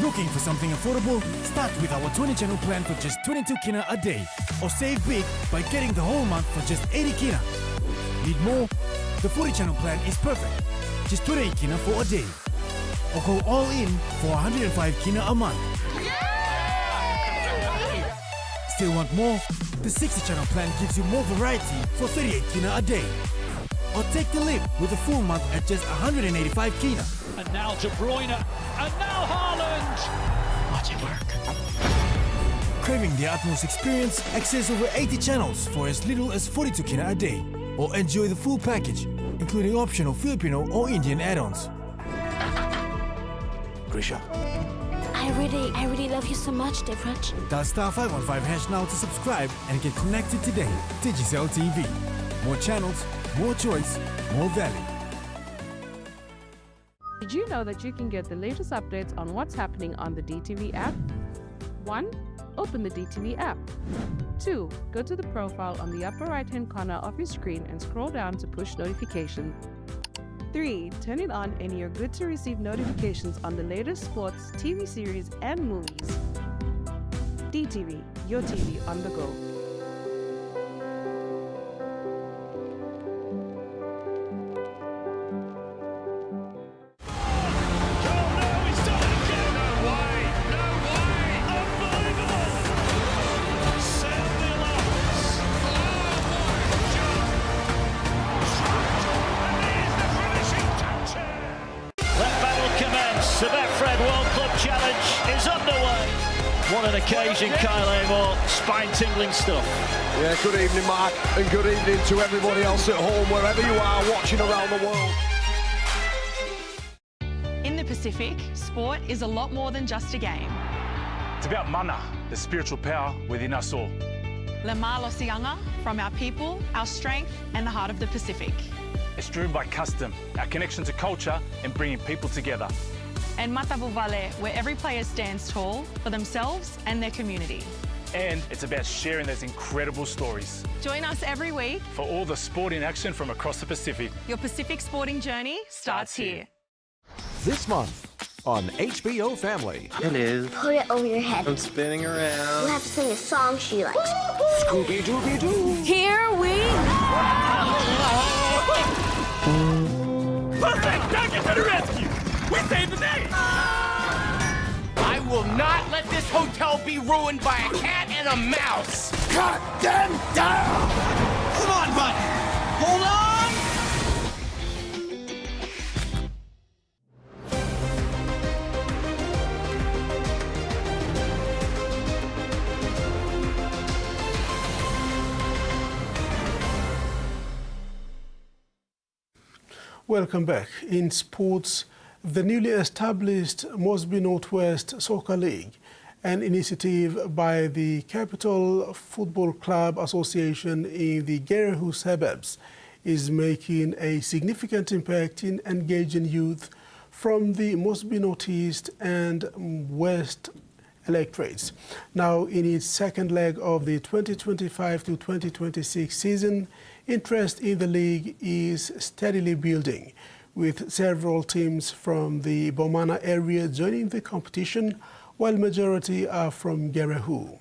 Looking for something affordable? Start with our 20-channel plan for just 22 kina a day. Or save big by getting the whole month for just 80 kina. Need more? The 40-channel plan is perfect. Just 28 kina for a day. Or go all in for 105 kina a month. Still want more? The 60-channel plan gives you more variety for 38 kina a day. Or take the leap with a full month at just 185 kina. And now De Bruyne, and now Haaland! Watch it work. Craving the utmost experience? Access over 80 channels for as little as 42 kina a day. Or enjoy the full package, including optional Filipino or Indian add-ons. Grisha. I really love you so much, Devraj. Dial *515# now to subscribe and get connected today. Digicel TV. More channels, more choice, more value. Did you know that you can get the latest updates on what's happening on the DTV app? 1. Open the DTV app. 2. Go to the profile on the upper right-hand corner of your screen and scroll down to push notifications. 3. Turn it on and you're good to receive notifications on the latest sports, TV series, and movies. DTV, your TV on the go. Oh no, he's done it again! No way! No way! Unbelievable! an occasion, Kyle Amor. Spine-tingling stuff. Yeah, good evening, Mark, and good evening to everybody else at home, wherever you are watching around the world. In the Pacific, sport is a lot more than just a game. It's about mana, the spiritual power within us all. Le Malo Sianga, from our people, our strength, and the heart of the Pacific. It's driven by custom, our connection to culture, and bringing people together. And Matavu Vale, where every player stands tall for themselves and their community. And it's about sharing those incredible stories. Join us every week for all the sporting action from across the Pacific. Your Pacific sporting journey starts here. This month on HBO Family. Hello. Put it over your head. I'm spinning around. You have to sing a song she likes. Scooby-Dooby-Doo. Here we Perfect! Nugget to the rescue! We saved the day! I will not let this hotel be ruined by a cat and a mouse! Cut them down! Come on, bud! Hold on! Welcome back. In sports, the newly established Mosby Northwest Soccer League, an initiative by the Capital Football Club Association in the Gerehu suburbs, is making a significant impact in engaging youth from the Mosby Northeast and West electorates. Now, in its second leg of the 2025 to 2026 season, interest in the league is steadily building, with several teams from the Bomana area joining the competition, while majority are from Gerehu.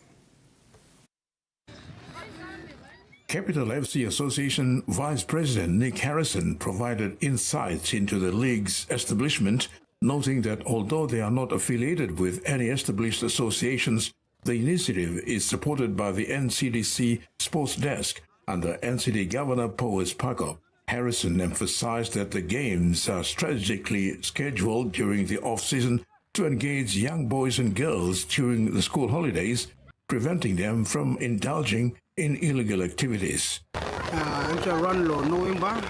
Capital FC Association Vice President Nick Harrison provided insights into the league's establishment, noting that although they are not affiliated with any established associations, the initiative is supported by the NCDC Sports Desk under NCD Governor Powers Pakop. Harrison emphasized that the games are strategically scheduled during the off-season to engage young boys and girls during the school holidays, preventing them from indulging in illegal activities. It's around November,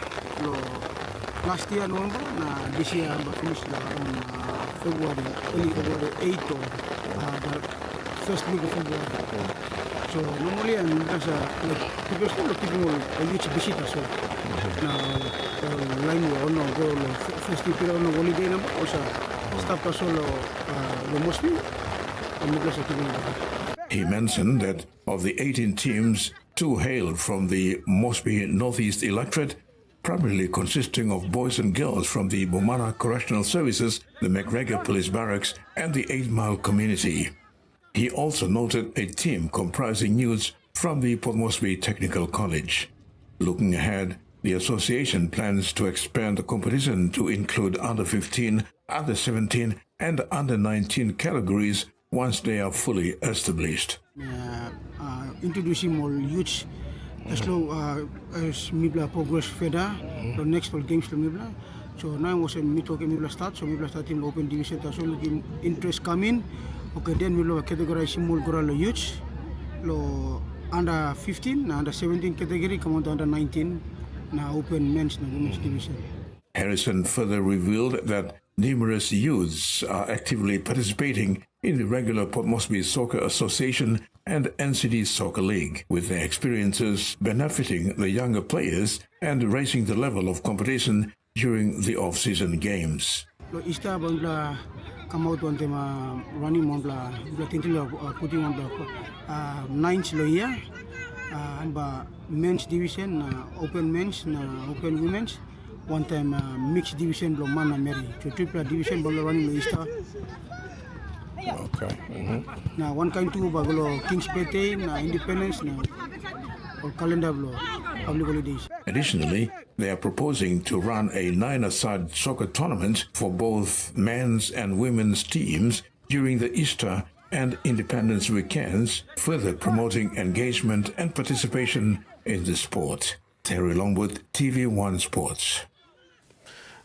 last year November, this year I finished on February, early February 8th or the first week of February. So normally I'm just like people will reach visitors. So now line on go first period on holiday number also stop us all the Mosby and he mentioned that of the 18 teams, 2 hailed from the Mosby Northeast electorate, primarily consisting of boys and girls from the Bomana Correctional Services, the McGregor Police Barracks, and the 8 Mile community. He also noted a team comprising youths from the Port Moresby Technical College. Looking ahead, the association plans to expand the competition to include under 15, under 17, and under 19 categories once they are fully established. Introducing more youths as long as Mibla progress further, the next for games to Mibla. So now was a mid-talk Mibla start, so Mibla starting open division, so looking interest coming. Okay, then we'll categorize more girl youths, under 15, under 17 category, come on to under 19, now open men's and women's division. Harrison further revealed that numerous youths are actively participating in the regular Port Moresby Soccer Association and NCD Soccer League, with their experiences benefiting the younger players and raising the level of competition during the off-season games. Come out on them running on the putting on the ninth year and men's division, open men's, open women's. One time mixed division below Mana Mary, so triple division below running Easter. Okay. Now one kind two below King's Birthday, Independence, or calendar below public holidays. Additionally, they are proposing to run a 9-a-side soccer tournament for both men's and women's teams during the Easter and Independence weekends, further promoting engagement and participation in the sport. Terry Longwood, TVWAN Sports.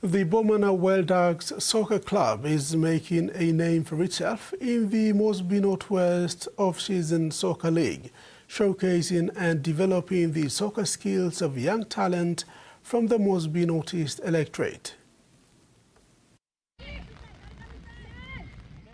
The Bomana Wild Dogs Soccer Club is making a name for itself in the Mosby Northwest Off-Season Soccer League, showcasing and developing the soccer skills of young talent from the Mosby Northeast electorate.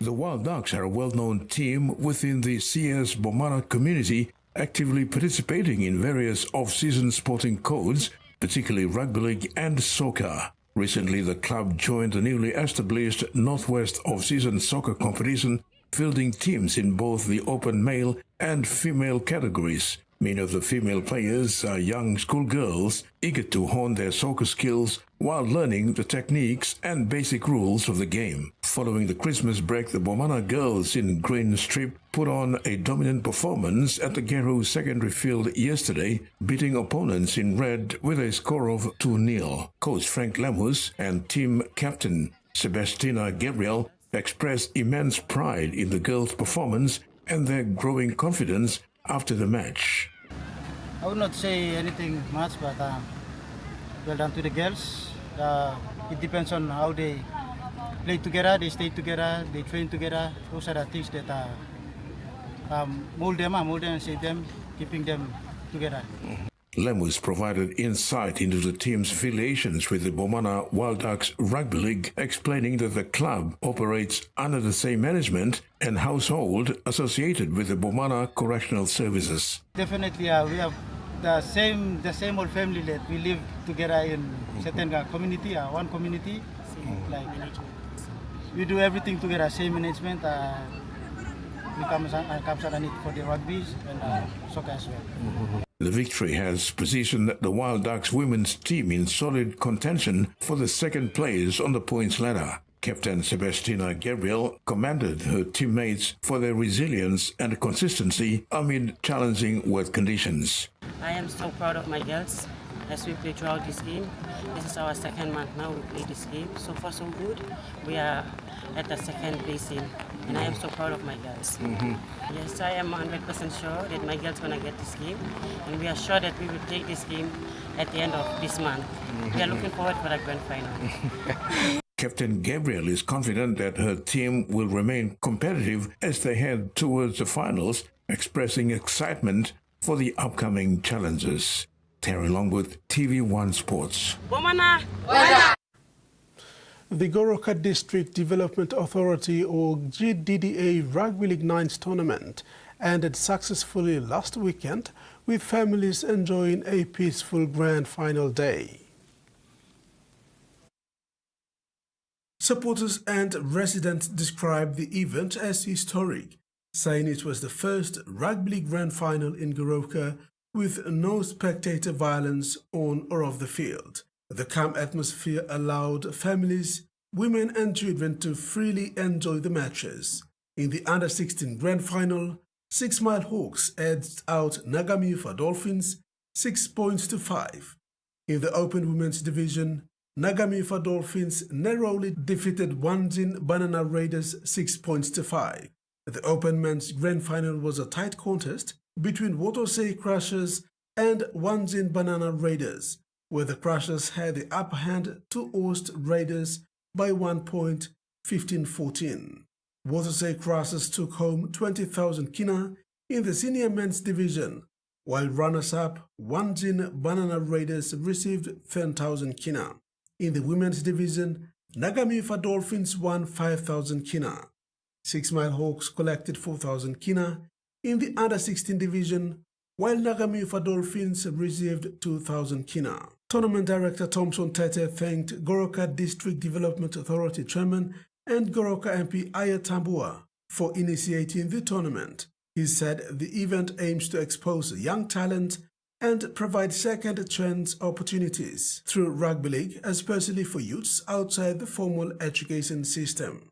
The Wild Dogs are a well-known team within the CS Bomana community, actively participating in various off-season sporting codes, particularly rugby league and soccer. Recently, the club joined the newly established Northwest Off-Season Soccer Competition, fielding teams in both the open male and female categories. Many of the female players are young schoolgirls eager to hone their soccer skills while learning the techniques and basic rules of the game. Following the Christmas break, the Bomana girls in green strip put on a dominant performance at the Gero Secondary Field yesterday, beating opponents in red with a score of 2-0. Coach Frank Lemus and team captain Sebastina Gabriel expressed immense pride in the girls' performance and their growing confidence after the match. I would not say anything much, but well done to the girls. It depends on how they play together, they stay together, they train together. Those are the things that mold them and shape them, keeping them together. Lemus provided insight into the team's affiliations with the Bomana Wild Dogs Rugby League, explaining that the club operates under the same management and household associated with the Bomana Correctional Services. Definitely, we have the same old family that we live together in certain community, one community. Like we do everything together, same management. We comes underneath for the rugby and soccer as well. The victory has positioned the Wild Dogs women's team in solid contention for the second place on the points ladder. Captain Sebastina Gabriel commended her teammates for their resilience and consistency amid challenging weather conditions. I am so proud of my girls as we play throughout this game. This is our second month now we play this game. So far so good. We are at the second place in, and I am so proud of my girls. Yes, I am 100% sure that my girls are going to get this game, and we are sure that we will take this game at the end of this month. We are looking forward for the grand final. Captain Gabriel is confident that her team will remain competitive as they head towards the finals, expressing excitement for the upcoming challenges. Terry Longwood, TV1 Sports. Bomana! The Goroka District Development Authority, or GDDA, Rugby League 9's tournament ended successfully last weekend, with families enjoying a peaceful grand final day. Supporters and residents described the event as historic, saying it was the first Rugby League grand final in Goroka with no spectator violence on or off the field. The calm atmosphere allowed families, women and children to freely enjoy the matches. In the Under-16 Grand Final, 6 Mile Hawks edged out Nagamiufa Dolphins 6 points to 5. In the Open Women's Division, Nagamiufa Dolphins narrowly defeated Wanjin Banana Raiders 6 points to 5. The Open Men's Grand Final was a tight contest between Wotosei Crushers and Wanjin Banana Raiders, where the Crushers had the upper hand to host Raiders by 1 point, 15-14. Wotosei Crushers took home 20,000 kina in the senior men's division, while runners-up Wanjin Banana Raiders received 10,000 kina. In the women's division, Nagamiufa Dolphins won 5,000 kina. 6 Mile Hawks collected 4,000 kina in the Under-16 division, while Nagamiufa Dolphins received 2,000 kina. Tournament Director Thompson Tete thanked Goroka District Development Authority Chairman and Goroka MP Aya Tambua for initiating the tournament. He said the event aims to expose young talent and provide second chance opportunities through rugby league, especially for youths outside the formal education system.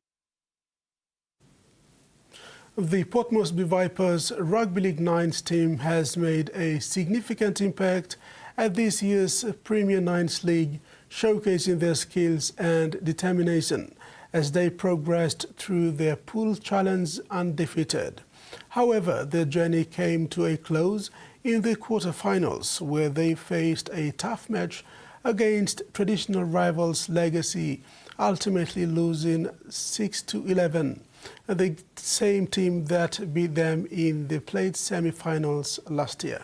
The Port Moresby Vipers Rugby League 9's team has made a significant impact at this year's Premier 9's League, showcasing their skills and determination as they progressed through their pool challenge undefeated. However, their journey came to a close in the quarterfinals, where they faced a tough match against traditional rivals Legacy, ultimately losing 6-11. The same team that beat them in the plate semi-finals last year.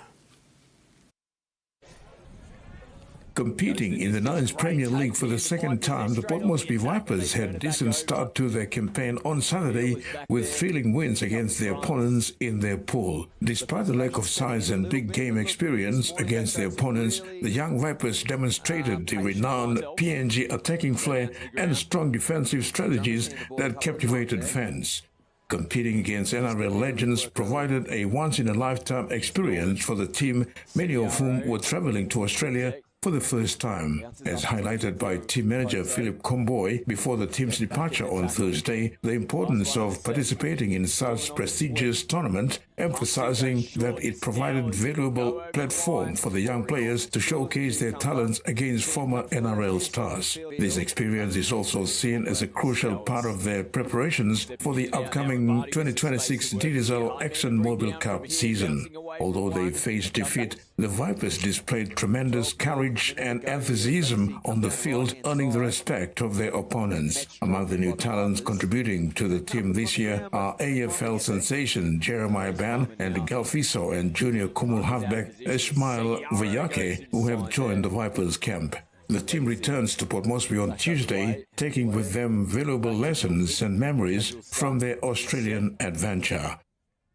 Competing in the 9th Premier League for the second time, the Port Moresby Vipers had a decent start to their campaign on Saturday with thrilling wins against their opponents in their pool. Despite the lack of size and big game experience against their opponents, the young Vipers demonstrated the renowned PNG attacking flair and strong defensive strategies that captivated fans. Competing against NRL legends provided a once-in-a-lifetime experience for the team, many of whom were travelling to Australia for the first time. As highlighted by team manager Philip Comboy before the team's departure on Thursday, the importance of participating in such prestigious tournament, emphasizing that it provided valuable platform for the young players to showcase their talents against former NRL stars. This experience is also seen as a crucial part of their preparations for the upcoming 2026 Diesel ExxonMobil Cup season. Although they faced defeat, the Vipers displayed tremendous courage and enthusiasm on the field, earning the respect of their opponents. Among the new talents contributing to the team this year are AFL sensation Jeremiah Ban and Galfiso and junior Kumul halfback Ismail Vayake, who have joined the Vipers camp. The team returns to Port Moresby on Tuesday, taking with them valuable lessons and memories from their Australian adventure.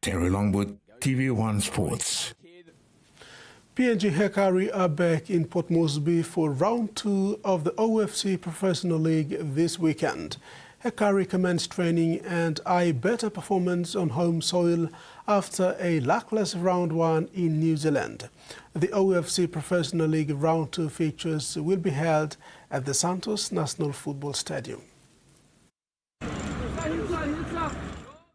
Terry Longwood, TV1 Sports. PNG Hekari are back in Port Moresby for round 2 of the OFC Professional League this weekend. Hekari commenced training and eyed better performance on home soil after a lackluster round 1 in New Zealand. The OFC Professional League round 2 fixtures will be held at the Santos National Football Stadium.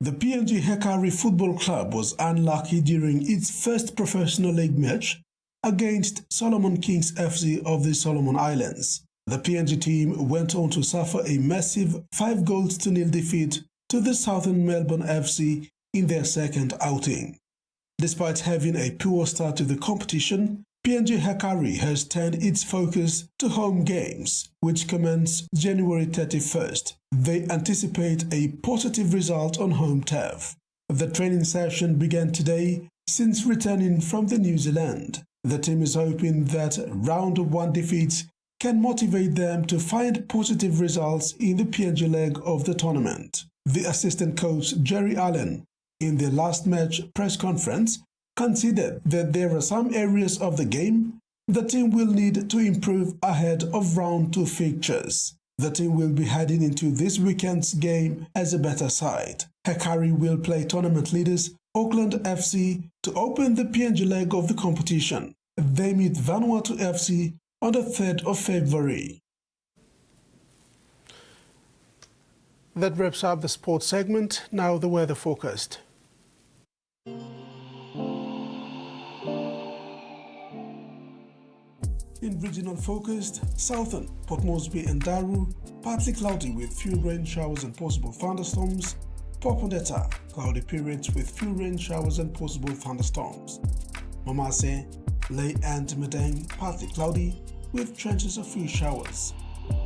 The PNG Hekari Football Club was unlucky during its first professional league match against Solomon Kings FC of the Solomon Islands. The PNG team went on to suffer a massive 5-0 defeat to the Southern Melbourne FC in their second outing. Despite having a poor start to the competition, PNG Hekari has turned its focus to home games, which commence January 31st. They anticipate a positive result on home turf. The training session began today since returning from the New Zealand. The team is hoping that round 1 defeats can motivate them to find positive results in the PNG leg of the tournament. The assistant coach Jerry Allen, in the last match press conference, considered that there are some areas of the game the team will need to improve ahead of round 2 fixtures. The team will be heading into this weekend's game as a better side. Hekari will play tournament leaders Auckland FC to open the PNG leg of the competition. They meet Vanuatu FC on the 3rd of February. That wraps up the sports segment. Now the weather forecast. In regional focused, southern Port Moresby and Daru, partly cloudy with few rain showers and possible thunderstorms. Popondetta, cloudy periods with few rain showers and possible thunderstorms. Mamase, Ley and Medang, partly cloudy with chances of few showers.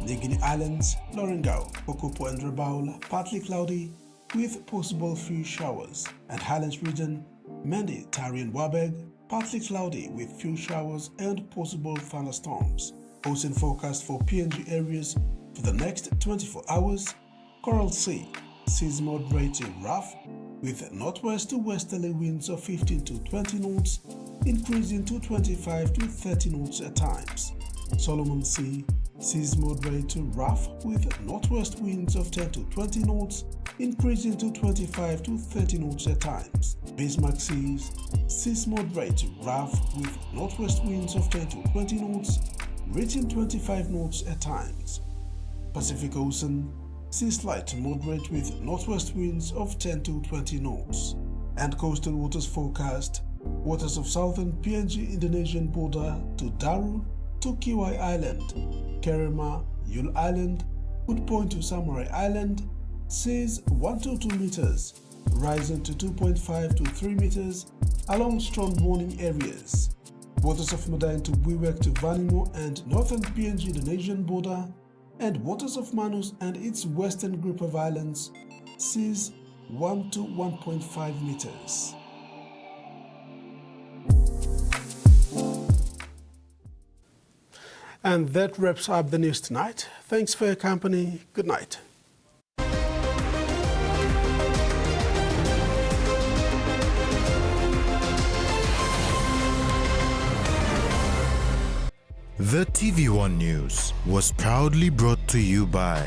Nigini Islands, Lorengau, Pokupo and Rabaul, partly cloudy with possible few showers. And Highlands region, Mendi, Tari and Wabeg, partly cloudy with few showers and possible thunderstorms. Ocean forecast for PNG areas for the next 24 hours, Coral Sea, seas moderate to rough, with northwest to westerly winds of 15 to 20 knots, increasing to 25 to 30 knots at times. Solomon Sea, seas moderate to rough, with northwest winds of 10 to 20 knots, increasing to 25 to 30 knots at times. Bismarck Seas, seas moderate to rough, with northwest winds of 10 to 20 knots, reaching 25 knots at times. Pacific Ocean, seas light to moderate with northwest winds of 10 to 20 knots. And coastal waters forecast, waters of southern PNG Indonesian border to Daru to Kiwai Island, Kerema, Yule Island, would point to Samurai Island, seas 1 to 2 meters, rising to 2.5 to 3 meters along strong warning areas. waters of Madain to Wewak to Vanimo and northern PNG Indonesian border, and waters of Manus and its western group of islands, seas 1 to 1.5 meters. And that wraps up the news tonight. Thanks for your company. Good night. The TVWAN News was proudly brought to you by